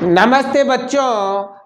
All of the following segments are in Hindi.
नमस्ते बच्चों,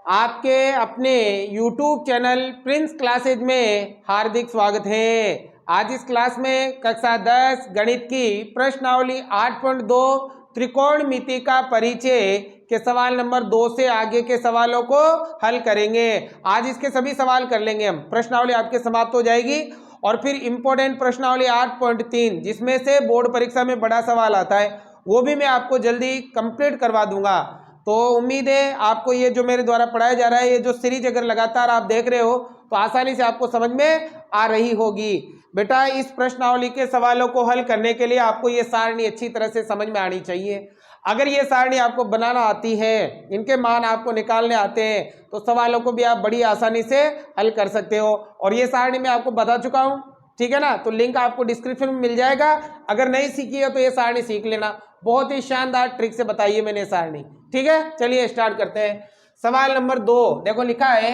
आपके अपने YouTube चैनल प्रिंस क्लासेज में हार्दिक स्वागत है। आज इस क्लास में कक्षा 10 गणित की प्रश्नावली 8.2 त्रिकोणमिति का परिचय के सवाल नंबर 2 से आगे के सवालों को हल करेंगे। आज इसके सभी सवाल कर लेंगे हम। प्रश्नावली आपके समाप्त हो जाएगी और फिर इम्पोर्टेंट प्रश्नावली 8.3 जिसमें से बोर्ड परीक्षा में बड़ा सवाल आता है वो भी मैं आपको जल्दी कंप्लीट करवा दूंगा। तो उम्मीद है आपको ये जो मेरे द्वारा पढ़ाया जा रहा है, ये जो सीरीज अगर लगातार आप देख रहे हो तो आसानी से आपको समझ में आ रही होगी। बेटा, इस प्रश्नावली के सवालों को हल करने के लिए आपको ये सारणी अच्छी तरह से समझ में आनी चाहिए। अगर ये सारणी आपको बनाना आती है, इनके मान आपको निकालने आते हैं, तो सवालों को भी आप बड़ी आसानी से हल कर सकते हो। और ये सारणी मैं आपको बता चुका हूँ, ठीक है ना। तो लिंक आपको डिस्क्रिप्शन में मिल जाएगा। अगर नहीं सीखी है तो ये सारणी सीख लेना। बहुत ही शानदार ट्रिक से बताइए मैंने सारणी, ठीक है। चलिए स्टार्ट करते हैं। सवाल नंबर 2 देखो, लिखा है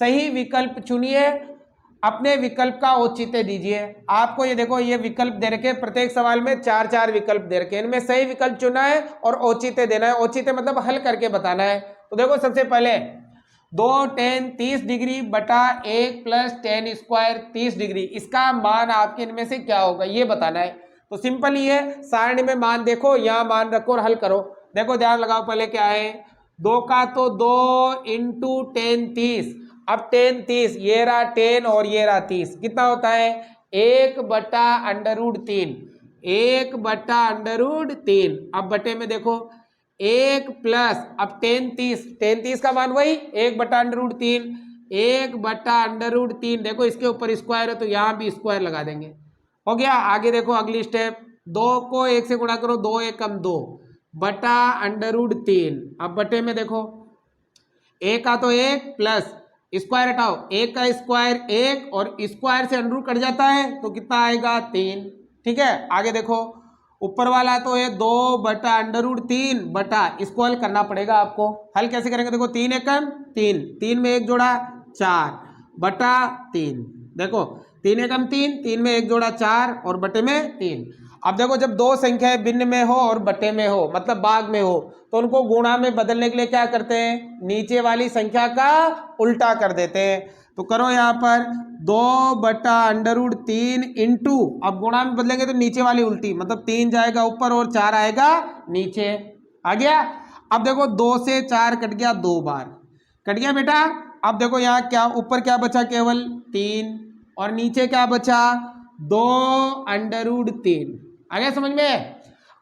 सही विकल्प चुनिए, अपने विकल्प का औचित्य दीजिए। आपको ये देखो, ये विकल्प दे रखे, प्रत्येक सवाल में 4-4 विकल्प दे रखे, इनमें सही विकल्प चुनना है और औचित्य देना है। औचित्य मतलब हल करके बताना है। तो देखो, सबसे पहले 2 tan 30 डिग्री बटा 1 प्लस tan स्क्वायर 30 डिग्री, इसका मान आपके इनमें से क्या होगा ये बताना है। तो सिंपल ही है, सारणी में मान देखो, यहाँ मान रखो और हल करो। देखो ध्यान लगाओ, पहले क्या है, 2 का तो 2 इंटू tan 30। अब tan 30, ये रहा 10 और ये रहा 30, कितना होता है 1 बटा √3, 1 बटा √3। अब बटे में देखो 1 प्लस, अब tan 30 का मान वही 1 बटा √3, 1 बटा √3। देखो इसके ऊपर स्क्वायर है तो यहाँ भी स्क्वायर लगा देंगे, हो गया। आगे देखो अगली स्टेप, 2 को 1 से गुणा करो, 2 1 कम 2 बटा √3। अब बटे में देखो 1 का तो 1 प्लस स्क्वायर हटाओ, 1 का स्क्वायर 1 और स्क्वायर से अंडर कट जाता है तो कितना आएगा 3, ठीक है। आगे देखो ऊपर वाला तो है 2 बटा √3 बटा, इसको हल करना पड़ेगा आपको। हल कैसे करेंगे, देखो 3 एकम 3, 3 में 1 जोड़ा 4 बटा 3। देखो 3 एकम 3, 3 में 1 जोड़ा 4 और बटे में 3। अब देखो, जब दो संख्याएं भिन्न में हो और बटे में हो, मतलब भाग में हो, तो उनको गुणा में बदलने के लिए क्या करते हैं, नीचे वाली संख्या का उल्टा कर देते हैं। तो करो यहाँ पर 2 बटा √3 इंटू, अब गुणा में बदलेंगे तो नीचे वाली उल्टी, मतलब 3 जाएगा ऊपर और 4 आएगा नीचे, आ गया। अब देखो 2 से 4 कट गया, 2 बार कट गया बेटा। अब देखो यहाँ क्या, ऊपर क्या बचा, केवल 3 और नीचे क्या बचा 2 √3, आ गया समझ में।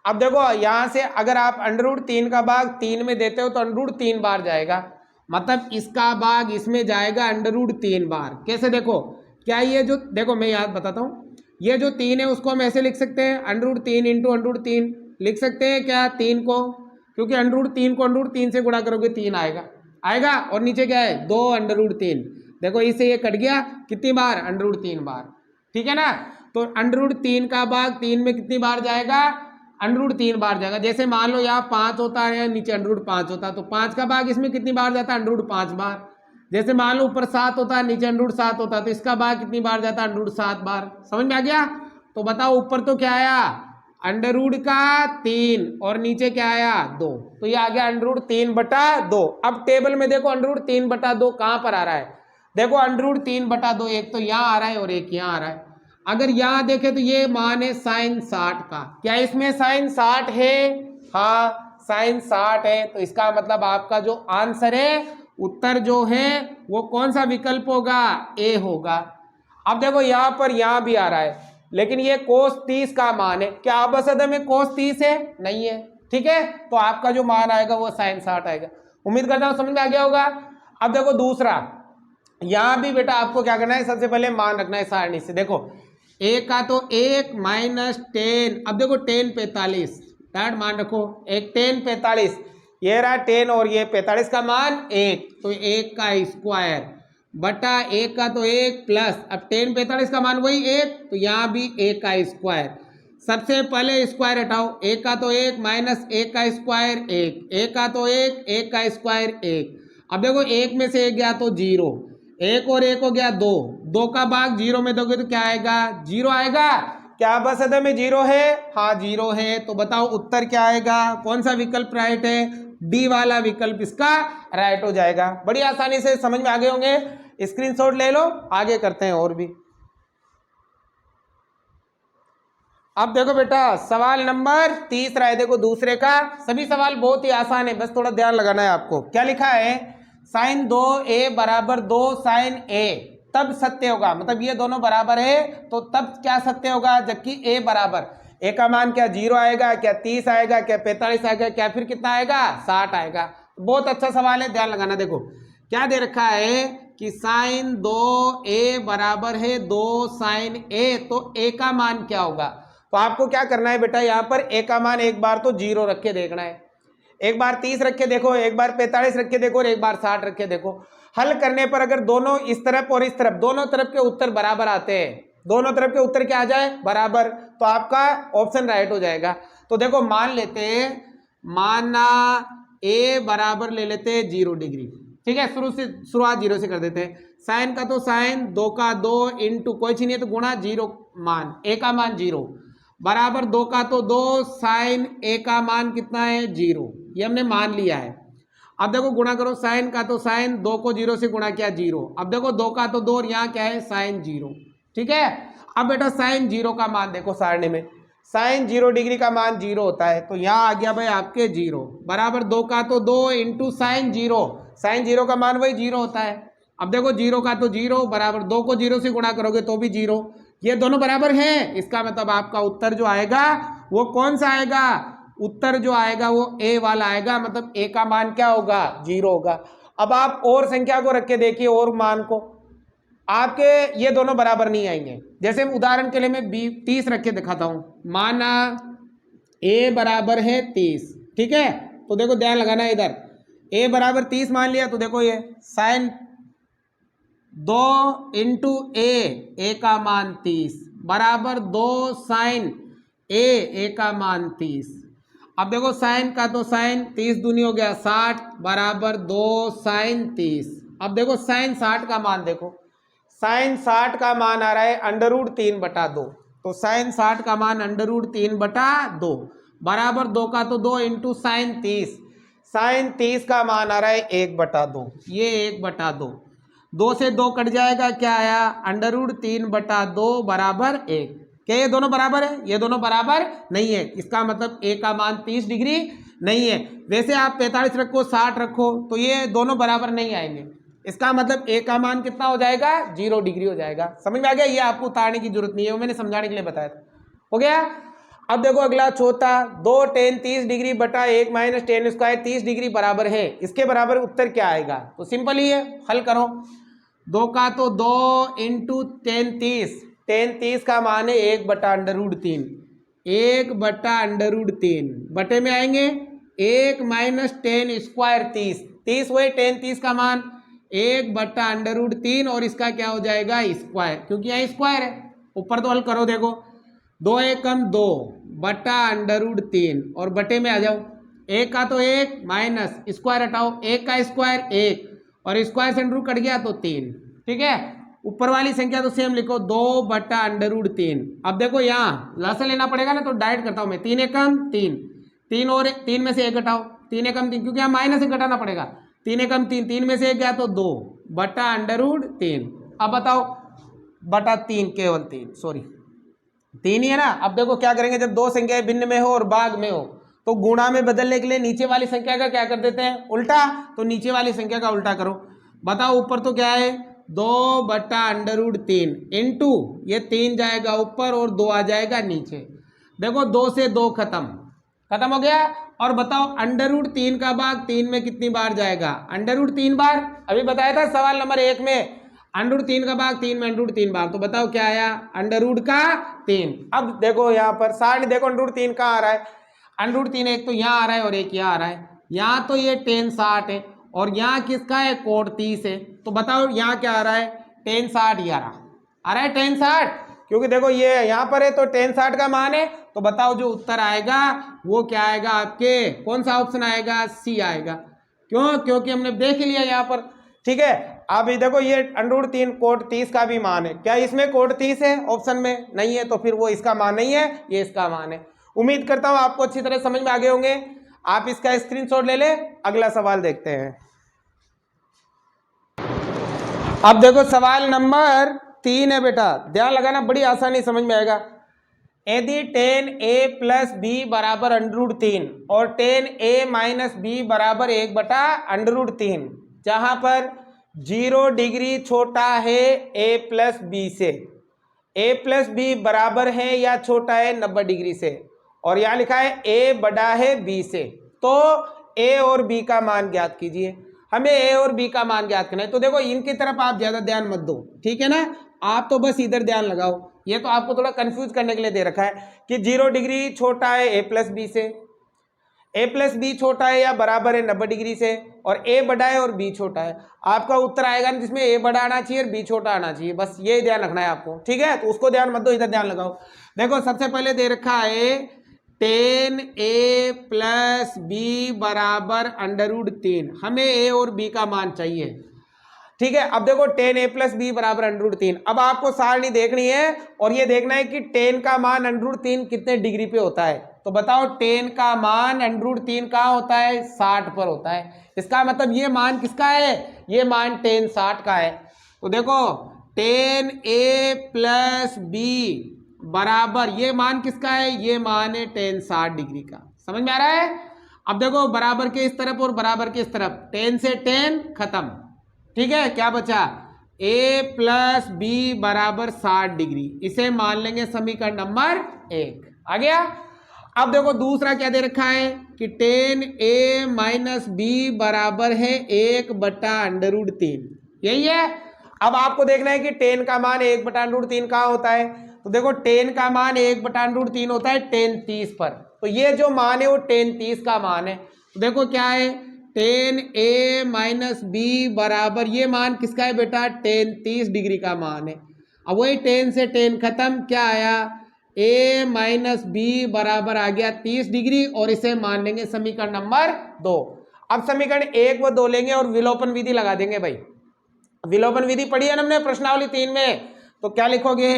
अब देखो यहाँ से अगर आप √3 का भाग 3 में देते हो तो √3 बार जाएगा, मतलब इसका भाग इसमें जाएगा √3 बार। कैसे देखो, क्या ये जो, देखो मैं याद बताता हूँ, ये जो 3 है उसको हम ऐसे लिख सकते हैं, √3 इंटू √3 लिख सकते हैं क्या 3 को, क्योंकि √3 को √3 से गुणा करोगे 3 आएगा, आएगा। और नीचे क्या है 2 √3, देखो इसे ये कट गया, कितनी बार √3 बार, ठीक है ना। तो √3 का भाग 3 में कितनी बार जाएगा, √3 बार जाएगा। जैसे मान लो यहाँ 5 होता है, नीचे √5 होता है, तो 5 का भाग इसमें कितनी बार जाता है √5 बार। जैसे मान लो ऊपर 7 होता है, नीचे √7 होता है, तो इसका भाग कितनी बार जाता है √7 बार। समझ में आ गया। तो बताओ ऊपर तो क्या आया √3 और नीचे क्या आया 2, तो ये आ गया √3 बटा 2। अब टेबल में देखो √3 बटा 2 कहाँ पर आ रहा है, देखो √3 बटा 2 एक तो यहाँ आ रहा है और एक यहाँ आ रहा है। अगर यहाँ देखे तो ये मान है sin 60 का, क्या इसमें sin 60 है, हाँ sin 60 है। तो इसका मतलब आपका जो आंसर है, उत्तर जो है वो कौन सा विकल्प होगा, ए होगा। अब देखो यहाँ पर यहाँ भी आ रहा है, लेकिन ये cos 30 का मान है, क्या आपस में cos 30 है, नहीं है, ठीक है। तो आपका जो मान आएगा वो sin 60 आएगा। उम्मीद करता हूँ समझ में आ गया होगा। अब देखो दूसरा, यहाँ भी बेटा आपको क्या करना है, सबसे पहले मान रखना है सारणी से। देखो 1 का तो 1 माइनस 10, अब देखो 10 45, डाट मान रखो, एक 10 45, ये रहा 10 और ये 45 का मान 1, तो 1 का स्क्वायर बटा 1 का तो 1 प्लस, अब 10 45 का मान वही 1, तो यहाँ भी 1 का स्क्वायर। सबसे पहले स्क्वायर हटाओ, 1 का तो 1 माइनस 1 का स्क्वायर 1, 1 का तो 1, 1 का स्क्वायर 1। अब देखो 1 में से 1 गया तो 0, 1 और 1 हो गया 2, 2 का भाग 0 में दोगे तो क्या आएगा 0 आएगा। क्या बस अदर में 0 है, हाँ 0 है। तो बताओ उत्तर क्या आएगा, कौन सा विकल्प राइट है, डी वाला विकल्प इसका राइट हो जाएगा। बड़ी आसानी से समझ में आ गए होंगे, स्क्रीनशॉट ले लो, आगे करते हैं और भी। अब देखो बेटा सवाल नंबर 30 है, देखो दूसरे का। सभी सवाल बहुत ही आसान है, बस थोड़ा ध्यान लगाना है आपको। क्या लिखा है, साइन 2a बराबर 2 साइन a तब सत्य होगा, मतलब ये दोनों बराबर है तो तब क्या सत्य होगा, जबकि a बराबर, a का मान क्या 0 आएगा, क्या 30 आएगा, क्या 45 आएगा, क्या फिर कितना आएगा 60 आएगा। बहुत अच्छा सवाल है, ध्यान लगाना। देखो क्या दे रखा है कि साइन 2a बराबर है 2 साइन a, तो a का मान क्या होगा। तो आपको क्या करना है बेटा, यहाँ पर a का मान एक बार तो 0 रख के देखना है, एक बार 30 रख के देखो, एक बार 45 रख के देखो और एक बार 60 रख के देखो। हल करने पर अगर दोनों इस तरफ और इस तरफ दोनों तरफ के उत्तर बराबर आते हैं, दोनों तरफ के उत्तर क्या आ जाए बराबर, तो आपका ऑप्शन राइट हो जाएगा। तो देखो मान लेते हैं, माना a बराबर ले लेते हैं 0 डिग्री, ठीक है, शुरुआत 0 से कर देते हैं। साइन का तो साइन, 2 का 2 इंटू कोई चीज नहीं तो गुणा 0 मान, a का मान 0 बराबर 2 का तो 2 साइन a का मान कितना है 0, ये हमने मान लिया है। अब देखो गुणा करो, साइन का तो साइन, 2 को 0 से गुणा किया 0, अब देखो 2 का तो 2 और यहाँ क्या है साइन 0, ठीक है। अब बेटा साइन 0 का मान देखो सारणी में, साइन 0 डिग्री का मान 0 होता है, तो यहाँ आ गया भाई आपके 0 बराबर 2 का तो 2 इंटू साइन 0, साइन 0 का मान वही 0 होता है। अब देखो 0 का तो 0 बराबर 2 को 0 से गुणा करोगे तो भी 0, ये दोनों बराबर हैं, इसका मतलब आपका उत्तर जो आएगा वो कौन सा आएगा, उत्तर जो आएगा वो a वाला आएगा, मतलब a का मान क्या होगा 0 होगा। अब आप और संख्या को रख के देखिए, और मान को, आपके ये दोनों बराबर नहीं आएंगे। जैसे उदाहरण के लिए मैं 30 रख के दिखाता हूं, माना a बराबर है 30, ठीक है, तो देखो ध्यान लगाना है, इधर a बराबर 30 मान लिया, तो देखो ये साइन 2 इंटू a का मान 30 बराबर 2 साइन a का मान 30। अब देखो साइन का तो साइन, 30 दूनी हो गया 60 बराबर 2 साइन 30। अब देखो साइन 60 का मान देखो, साइन 60 का मान आ रहा है √3/2, तो साइन 60 का मान √3/2 बराबर 2 का तो 2 इंटू साइन 30, साइन 30 का मान आ रहा है 1/2, ये 1/2, 2 से 2 कट जाएगा, क्या आया √3/2 बराबर 1। क्या ये दोनों बराबर है, ये दोनों बराबर नहीं है, इसका मतलब a का मान 30 डिग्री नहीं है। वैसे आप 45 रखो 60 रखो तो ये दोनों बराबर नहीं आएंगे, इसका मतलब a का मान कितना हो जाएगा 0 डिग्री हो जाएगा। समझ में आ गया, ये आपको उतारने की जरूरत नहीं है, वो मैंने समझाने के लिए बताया था, हो गया। अब देखो अगला चौथा, 2 tan 30 डिग्री बटा 1 माइनस टेन स्क्वायर 30 डिग्री बराबर है, इसके बराबर उत्तर क्या आएगा, तो सिंपल ही है, हल करो। 2 का तो 2 इंटू tan 30 का मान है 1/√3, 1/√3 बटे में आएंगे 1 माइनस टेन स्क्वायर 30 वही tan 30 का मान 1/√3 और इसका क्या हो जाएगा स्क्वायर, क्योंकि यहाँ स्क्वायर है। ऊपर तो हल करो, देखो 2 एकम 2 बटा √3 और बटे में आ जाओ, 1 का तो 1 माइनस स्क्वायर हटाओ, 1 का स्क्वायर 1 और स्क्वायर से अंडर कट गया तो 3, ठीक है। ऊपर वाली संख्या तो सेम लिखो 2/√3। अब देखो यहाँ लसा लेना पड़ेगा ना, तो डायरेक्ट करता हूँ मैं, 3 एकम 3, 3 और 3 में से 1 घटाओ, 3 एकम 3, क्योंकि यहाँ माइनस से घटाना पड़ेगा, 3 एकम 3, 3 में से 1 गया तो 2/√3। अब बताओ बटा 3, केवल 3, सॉरी 3 ही है ना। अब देखो क्या करेंगे, जब दो संख्याएं भिन्न में हो और भाग में हो तो गुणा में बदलने के लिए नीचे वाली संख्या का क्या कर देते हैं उल्टा, तो नीचे वाली संख्या का उल्टा करो। बताओ ऊपर तो क्या है 2/√3 इंटू ये 3 जाएगा ऊपर और 2 आ जाएगा नीचे। देखो 2 से 2 खत्म हो गया। और बताओ √3 का भाग 3 में कितनी बार जाएगा, √3 बार। अभी बताया था सवाल नंबर 1 में √3 का भाग 3 में √3 बार, तो बताओ क्या आया √3। अब देखो यहाँ पर सारणी देखो √3 कहाँ आ रहा है, √3 एक तो यहाँ आ रहा है और एक यहाँ आ रहा है। यहाँ तो ये tan 60 है और यहाँ किसका है cot 30 है, तो बताओ यहाँ क्या आ रहा है tan 60 ही आ रहा है tan 60, क्योंकि देखो ये यहाँ पर है तो tan 60 का मान है। तो बताओ जो उत्तर आएगा वो क्या आएगा आपके, कौन सा ऑप्शन आएगा, सी आएगा। क्यों, क्योंकि हमने देख लिया यहाँ पर, ठीक है। अब ये देखो ये √3 cot 30 का भी मान है, क्या इसमें cot 30 है, ऑप्शन में नहीं है, तो फिर वो इसका मान नहीं है, ये इसका मान है। उम्मीद करता हूँ आपको अच्छी तरह समझ में आ गए होंगे। आप इसका स्क्रीनशॉट ले ले। अगला सवाल देखते हैं। अब देखो सवाल नंबर 3 है बेटा, ध्यान लगाना, बड़ी आसानी समझ में आएगा। यदि tan a प्लस बी बराबर √3 और tan a माइनस बी बराबर 1/√3, जहां पर 0 डिग्री छोटा है a प्लस बी से, a प्लस बी बराबर है या छोटा है 90 डिग्री से, और यहां लिखा है a बड़ा है b से, तो a और b का मान ज्ञात कीजिए। हमें a और b का मान ज्ञात करना है। तो देखो इनकी तरफ आप ज्यादा ध्यान मत दो, ठीक है ना, आप तो बस इधर ध्यान लगाओ। ये तो आपको थोड़ा कंफ्यूज करने के लिए दे रखा है कि 0 डिग्री छोटा है a प्लस बी से, a प्लस बी छोटा है या बराबर है 90 डिग्री से, और a बड़ा है और b छोटा है। आपका उत्तर आएगा ना जिसमें a बड़ा आना चाहिए और b छोटा आना चाहिए, बस ये ध्यान रखना है आपको, ठीक है। तो उसको ध्यान मत दो, इधर ध्यान लगाओ। देखो सबसे पहले दे रखा है tan a प्लस बी बराबर √3, हमें a और b का मान चाहिए, ठीक है। अब देखो tan a प्लस बी बराबर √3, अब आपको सारणी देखनी है और ये देखना है कि tan का मान √3 कितने डिग्री पे होता है। तो बताओ tan का मान √3 कहाँ होता है, 60 पर होता है। इसका मतलब ये मान किसका है, ये मान tan 60 का है। तो देखो tan a प्लस बी बराबर, ये मान किसका है, ये मान है tan 60 डिग्री का। समझ में आ रहा है। अब देखो बराबर के इस तरफ और बराबर के इस तरफ, tan से tan खत्म, ठीक है। क्या बचा, a प्लस बी बराबर 60 डिग्री, इसे मान लेंगे समीकरण नंबर 1। आ गया। अब देखो दूसरा क्या दे रखा है कि tan a माइनस बी बराबर है 1/√3, यही है। अब आपको देखना है कि tan का मान 1/√3 कहाँ होता है। तो देखो tan का मान 1/√3 होता है tan 30 पर, तो ये जो मान है वो tan 30 का मान है। तो देखो क्या है, tan a माइनस बी बराबर, ये मान किसका है बेटा, tan 30 डिग्री का मान है। अब वही tan से tan खत्म, क्या आया, a माइनस बी बराबर आ गया 30 डिग्री, और इसे मान लेंगे समीकरण नंबर 2। अब समीकरण 1 व 2 लेंगे और विलोपन विधि लगा देंगे भाई। विलोपन विधि पढ़ी है हमने प्रश्नावली 3 में, तो क्या लिखोगे,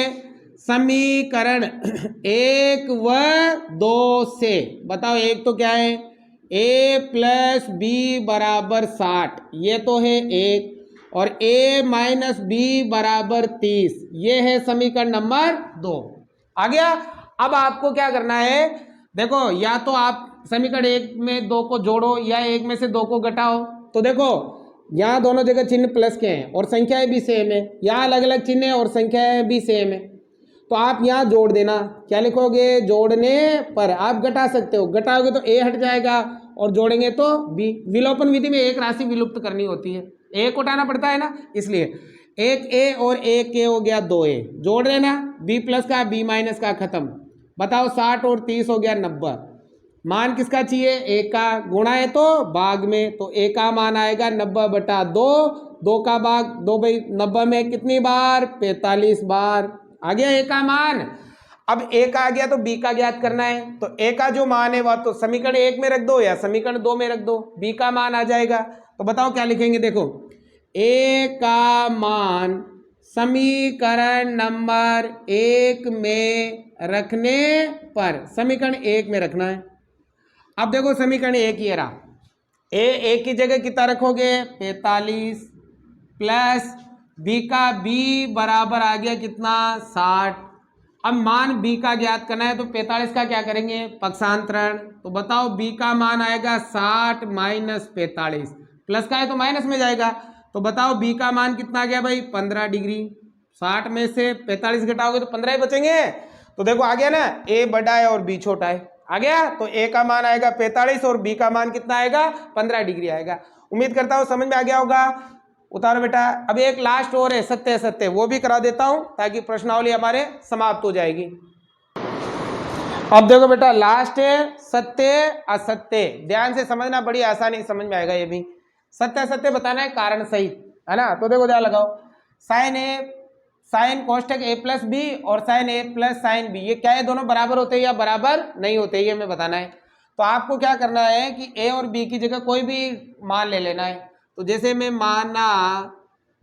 समीकरण 1 व 2 से, बताओ एक तो क्या है, a प्लस बी बराबर 60, ये तो है एक, और a माइनस बी बराबर 30, ये है समीकरण नंबर 2। आ गया। अब आपको क्या करना है, देखो या तो आप समीकरण 1 में 2 को जोड़ो या 1 में से 2 को घटाओ। तो देखो यहाँ दोनों जगह चिन्ह प्लस के हैं और संख्याएं भी सेम है, यहाँ अलग अलग चिन्ह है और संख्याएं भी सेम है। तो आप यहाँ जोड़ देना, क्या लिखोगे, जोड़ने पर आप घटा सकते हो, घटाओगे तो a हट जाएगा और जोड़ेंगे तो b। विलोपन विधि में एक राशि विलुप्त करनी होती है, a को उठाना पड़ता है ना, इसलिए एक a और एक a हो गया 2a, जोड़ लेना, b प्लस का b माइनस का खत्म। बताओ 60 और 30 हो गया 90, मान किसका चाहिए, a का, गुणा है तो भाग में, तो a का मान आएगा 90/2, 2 का भाग 2 भाई 90 में कितनी बार, 45 बार। आ गया a का मान। अब a का आ गया तो b का ज्ञात करना है। तो a का जो मान है वह तो समीकरण 1 में रख दो या समीकरण 2 में रख दो, b का मान आ जाएगा। तो बताओ क्या लिखेंगे, देखो a का मान समीकरण नंबर 1 में रखने पर, समीकरण 1 में रखना है। अब देखो समीकरण 1 ही रहा, a की जगह कितना रखोगे, 45, प्लस b का b बराबर आ गया कितना, 60। अब मान b का ज्ञात करना है तो 45 का क्या करेंगे, पक्षांतरण। तो बताओ b का मान आएगा 60 माइनस 45, प्लस का है तो माइनस में जाएगा। तो बताओ b का मान कितना आ गया भाई, 15 डिग्री। 60 में से 45 घटाओगे तो 15 ही बचेंगे। तो देखो आ गया ना, a बड़ा है और b छोटा है। आ गया। तो a का मान आएगा 45 और b का मान कितना आएगा, 15 डिग्री आएगा। उम्मीद करता हूं समझ में आ गया होगा। उतारो बेटा। अब एक लास्ट और है सत्य असत्य, वो भी करा देता हूं ताकि प्रश्नावली हमारे समाप्त हो जाएगी। अब देखो बेटा लास्ट है सत्य असत्य, ध्यान से समझना, बड़ी आसानी से समझ में आएगा ये भी। सत्य असत्य बताना है कारण सहित, है ना। तो देखो ध्यान लगाओ, साइन ए साइन कोष्टक a प्लस बी और sine a plus sine B, ये क्या है, दोनों बराबर होते हैं या बराबर नहीं होते, ये हमें बताना है। तो आपको क्या करना है कि a और b की जगह कोई भी मान ले लेना है। तो जैसे मैं माना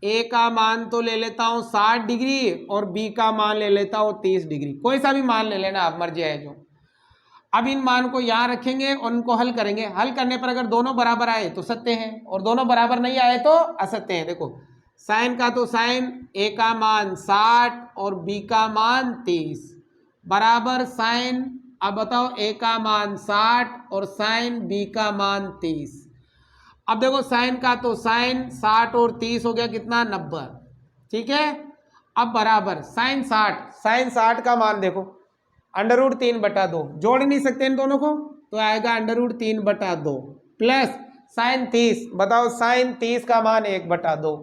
a का मान तो ले लेता हूँ 60 डिग्री और b का मान ले लेता हूँ 30 डिग्री, कोई सा भी मान ले लेना आप, मर्जी है जो। अब इन मान को यहाँ रखेंगे और उनको हल करेंगे। हल करने पर अगर दोनों बराबर आए तो सत्य है और दोनों बराबर नहीं आए तो असत्य है। देखो साइन का तो साइन ए का मान 60 और बी का मान 30 बराबर साइन, अब बताओ ए का मान 60 और साइन बी का मान 30। अब देखो साइन का तो साइन 60 और 30 हो गया कितना 90, ठीक है। अब बराबर साइन 60 का मान देखो √3/2, जोड़ नहीं सकते इन दोनों को तो आएगा √3/2 प्लस साइन 30, बताओ साइन 30 का मान 1/2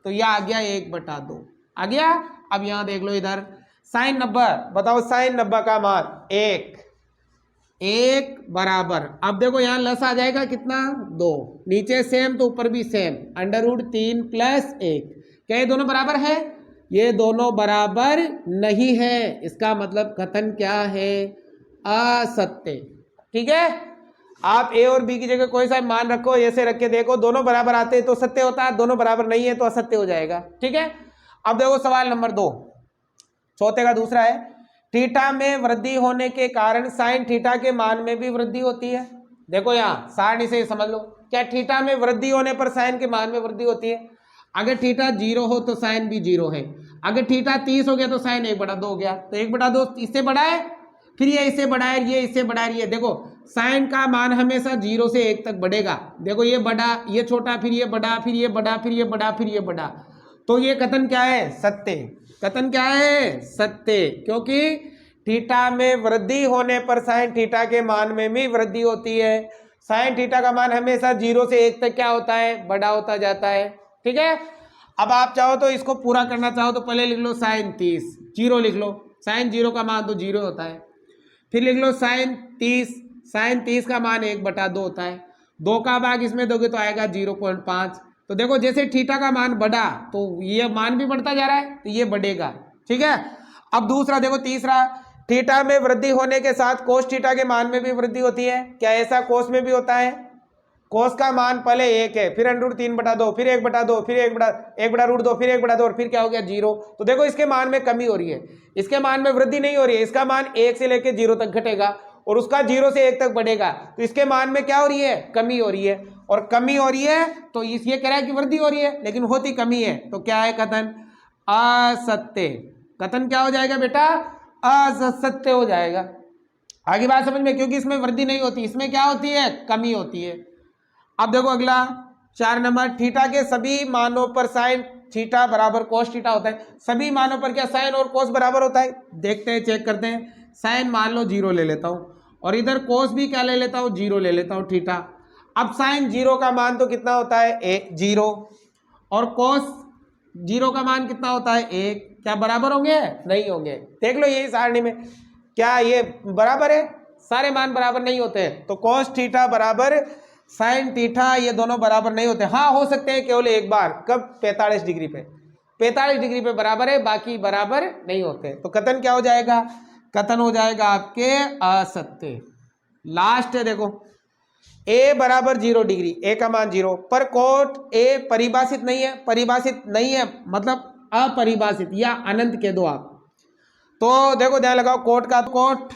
तो यह आ गया 1/2 आ गया। अब यहां देख लो इधर साइन 90, बताओ साइन 90 का मान 1 बराबर, अब देखो यहाँ लस आ जाएगा कितना 2, नीचे सेम तो ऊपर भी सेम, √3 + 1, क्या ये दोनों बराबर है? ये दोनों बराबर नहीं है, इसका मतलब कथन क्या है? असत्य। ठीक है, आप ए और बी की जगह कोई सा मान रखो, ऐसे रख के देखो, दोनों बराबर आते हैं तो सत्य होता है, दोनों बराबर नहीं है तो असत्य हो जाएगा। ठीक है, अब देखो सवाल नंबर 2 चौथे का दूसरा है, थीटा में वृद्धि होने के कारण साइन थीटा के मान में भी वृद्धि होती है। देखो यहाँ सारणी से समझ लो, क्या थीटा में वृद्धि होने पर साइन के मान में वृद्धि होती है? अगर थीटा 0 हो तो साइन भी 0 है, अगर थीटा 30 हो गया तो साइन 1/2 हो गया, तो 1/2 इससे बड़ा है, फिर ये इससे बड़ा है, ये इससे बड़ा है। ये देखो साइन का मान हमेशा 0 से 1 तक बढ़ेगा। देखो ये बड़ा, ये छोटा, फिर ये बड़ा, फिर ये बड़ा, फिर ये बड़ा, फिर ये बड़ा, तो ये कथन क्या है? सत्य। कथन क्या है? सत्य, क्योंकि थीटा में वृद्धि होने पर साइन थीटा के मान में भी वृद्धि होती है। साइन थीटा का मान हमेशा 0 से 1 तक क्या होता है? बड़ा होता जाता है। ठीक है, अब आप चाहो तो इसको पूरा करना चाहो तो पहले लिख लो साइन 30, 0 लिख लो, साइन 0 का मान तो 0 होता है। फिर लिख लो साइन 30 का मान 1/2 होता है, 2 का भाग इसमें दोगे तो आएगा 0.5। तो देखो जैसे थीटा का मान बढ़ा तो ये मान भी बढ़ता जा रहा है, तो ये बढ़ेगा। ठीक है, अब दूसरा देखो, तीसरा, थीटा में वृद्धि होने के साथ कोस थीटा के मान में भी वृद्धि होती है। क्या ऐसा कोस में भी होता है? कोस का मान पहले 1 है, फिर √3/2, फिर 1/2, फिर 1/√2, फिर 1/2 और फिर क्या हो गया 0। तो देखो इसके मान में कमी हो रही है, इसके मान में वृद्धि नहीं हो रही है, इसका मान 1 से लेकर 0 तक घटेगा और उसका 0 से 1 तक बढ़ेगा, तो इसके मान में क्या हो रही है? कमी हो रही है, और कमी हो रही है तो ये कह रहा है कि वृद्धि हो रही है लेकिन होती कमी है, तो क्या है कथन? असत्य। कथन क्या हो जाएगा बेटा? असत्य हो जाएगा। आगे बात समझ में, क्योंकि इसमें वृद्धि नहीं होती, इसमें क्या होती है? कमी होती है। अब देखो अगला 4 नंबर, थीटा के सभी मानों पर साइन थीटा बराबर कोस थीटा होता है। सभी मानों पर क्या साइन और कोस बराबर होता है? देखते हैं, चेक करते हैं। साइन मान लो 0 ले लेता हूं और इधर कोस भी क्या ले लेता हूं? 0 ले लेता हूं थीटा। अब साइन 0 का मान तो कितना होता है? 0, और कोस 0 का मान कितना होता है? 1। क्या बराबर होंगे? नहीं होंगे। देख लो यही सारणी में, क्या ये बराबर है? सारे मान बराबर नहीं होते हैं, तो कोस थीटा बराबर साइन थीटा, ये दोनों बराबर नहीं होते। हाँ हो सकते हैं केवल एक बार, कब? 45 डिग्री पे, 45 डिग्री पे बराबर है, बाकी बराबर नहीं होते। तो कथन क्या हो जाएगा? कथन हो जाएगा आपके असत्य। लास्ट है देखो, a बराबर 0 डिग्री, a का मान 0 पर कोट a परिभाषित नहीं है, परिभाषित नहीं है मतलब अपरिभाषित या अनंत कह दो आप। तो देखो ध्यान लगाओ, कोट का कोट,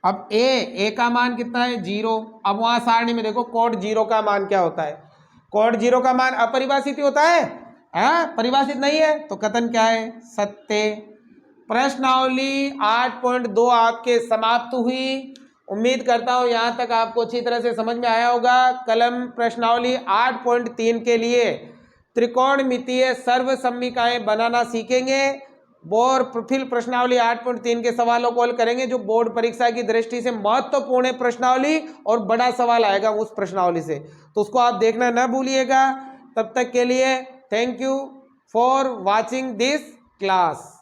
अब a का मान कितना है? 0। अब वहां सारणी में देखो कोट 0 का मान क्या होता है? कोट 0 का मान अपरिभाषित ही होता है, परिभाषित नहीं है, तो कथन क्या है? सत्य। प्रश्नावली 8.2 आपके समाप्त हुई। उम्मीद करता हूं यहां तक आपको अच्छी तरह से समझ में आया होगा। कलम प्रश्नावली 8.3 के लिए त्रिकोणमितीय सर्वसम्मिकाएं बनाना सीखेंगे और फिर प्रश्नावली 8.3 के सवालों को हल करेंगे, जो बोर्ड परीक्षा की दृष्टि से महत्वपूर्ण है प्रश्नावली, और बड़ा सवाल आएगा उस प्रश्नावली से, तो उसको आप देखना न भूलिएगा। तब तक के लिए thank you for watching this class.